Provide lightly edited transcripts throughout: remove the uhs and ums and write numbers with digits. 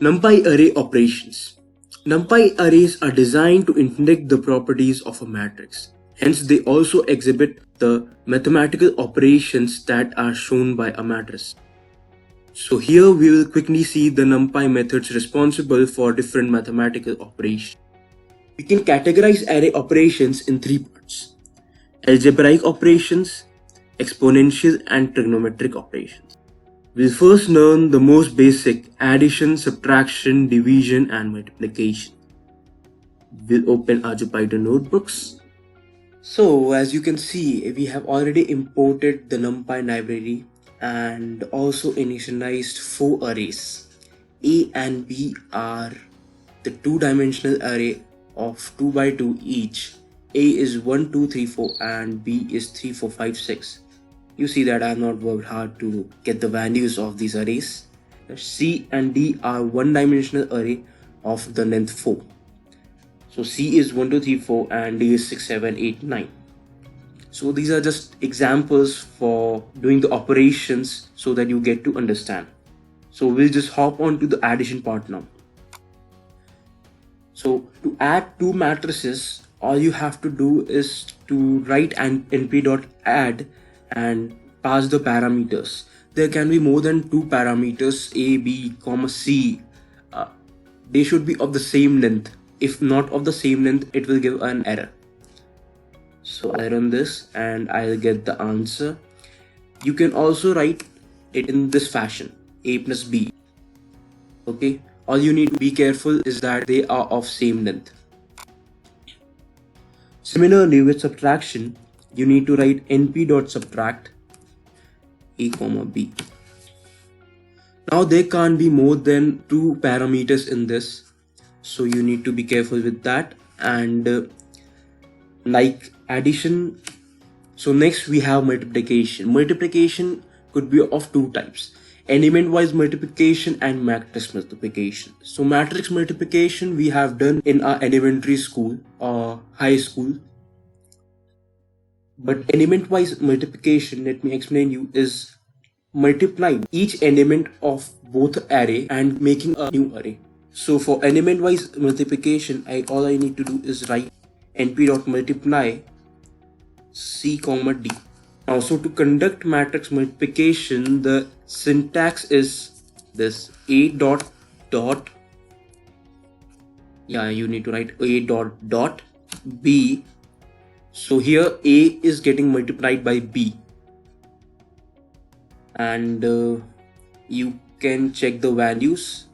NumPy array operations. NumPy arrays are designed to index the properties of a matrix. Hence, they also exhibit the mathematical operations that are shown by a matrix. So here we will quickly see the NumPy methods responsible for different mathematical operations. We can categorize array operations in three parts: algebraic operations, exponential and trigonometric operations. We'll first learn the most basic: addition, subtraction, division and multiplication. We'll open our Jupyter notebooks. So as you can see, we have already imported the NumPy library and also initialized 4 arrays. A and B are the two-dimensional array of 2 by 2 each. A is 1, 2, 3, 4 and B is 3, 4, 5, 6. You see that I have not worked hard to get the values of these arrays. C and D are one-dimensional array of the length 4. So C is 1, 2, 3, 4 and D is 6, 7, 8, 9. So these are just examples for doing the operations so that you get to understand. So we'll just hop on to the addition part now. So to add two matrices, all you have to do is to write an np.add and pass the parameters. There can be more than 2 parameters, A, B, C. They should be of the same length. If not of the same length, it will give an error. So I run this and I'll get the answer. You can also write it in this fashion: A plus B. Okay, all you need to be careful is that they are of same length. Similarly, with subtraction, you need to write np.subtract A, B. Now there can't be more than 2 parameters in this, so you need to be careful with that. And like addition, so next we have multiplication. Multiplication could be of 2 types: element wise multiplication and matrix multiplication. So matrix multiplication we have done in our elementary school or high school, but element wise multiplication, let me explain you, is multiplying each element of both array and making a new array. So for element wise multiplication, all I need to do is write np.multiply C, D. Now, so to conduct matrix multiplication, the syntax is this: a.dot. Yeah, you need to write a.dot B. So here A is getting multiplied by B, and you can check the values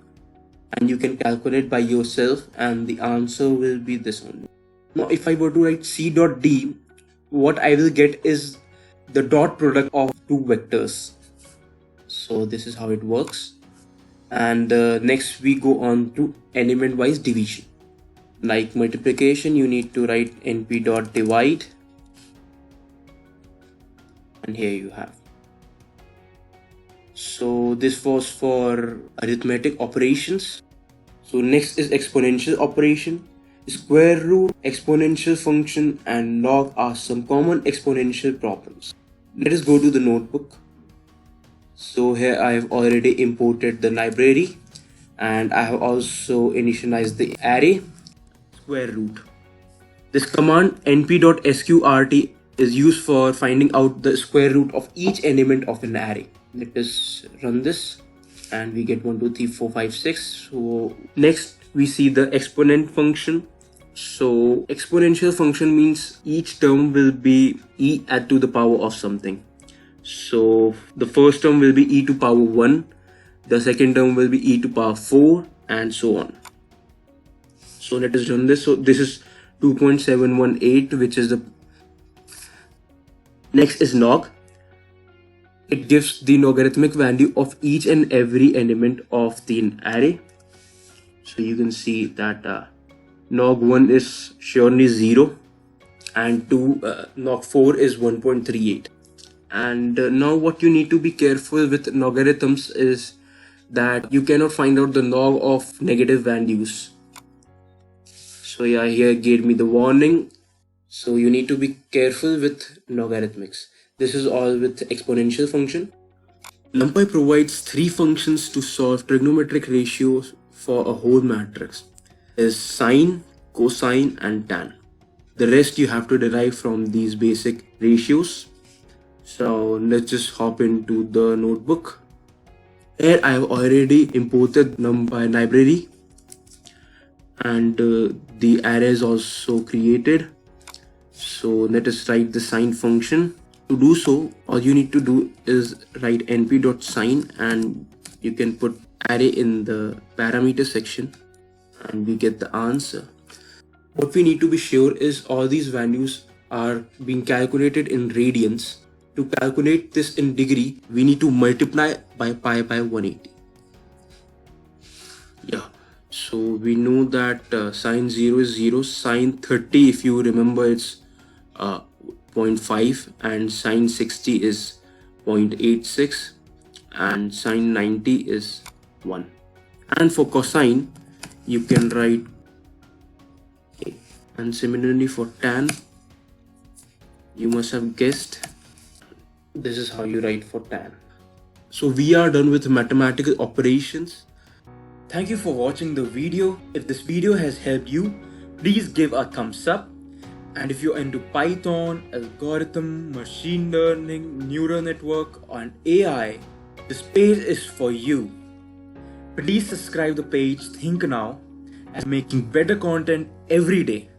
and you can calculate by yourself, and the answer will be this only. Now if I were to write c.d, what I will get is the dot product of 2 vectors. So this is how it works. And next we go on to element wise division. Like multiplication, you need to write np.divide, and here you have. So this was for arithmetic operations. So next is exponential operation. Square root, exponential function and log are some common exponential problems. Let us go to the notebook. So here I have already imported the library and I have also initialized the array square root. This command np.sqrt is used for finding out the square root of each element of an array. Let us run this and we get 1, 2, 3, 4, 5, 6. So next we see the exponent function. So exponential function means each term will be e add to the power of something. So the first term will be e to power 1, the second term will be e to power 4 and so on. So let us run this. So this is 2.718, which is the next is log. It gives the logarithmic value of each and every element of the array. So you can see that log 1 is surely 0 and log 4 is 1.38. And now what you need to be careful with logarithms is that you cannot find out the log of negative values. So yeah, here it gave me the warning. So you need to be careful with logarithmics. This is all with exponential function. NumPy provides 3 functions to solve trigonometric ratios for a whole matrix is sine, cosine and tan. The rest you have to derive from these basic ratios. So let's just hop into the notebook. Here I have already imported NumPy library, and the array is also created. So let us write the sine function. To do so, all you need to do is write np.sin, and you can put array in the parameter section and we get the answer. What we need to be sure is all these values are being calculated in radians. To calculate this in degree, we need to multiply by pi by 180. Yeah, so we know that sine 0 is 0, sine 30, if you remember, it's 0.5, and sine 60 is 0.86, and sine 90 is 1. And for cosine, you can write, and similarly for tan, you must have guessed, this is how you write for tan. So we are done with mathematical operations. Thank you for watching the video. If this video has helped you, please give a thumbs up. And if you're into Python, algorithm, machine learning, neural network, and AI, this page is for you. Please subscribe the page Think Now, and making better content every day.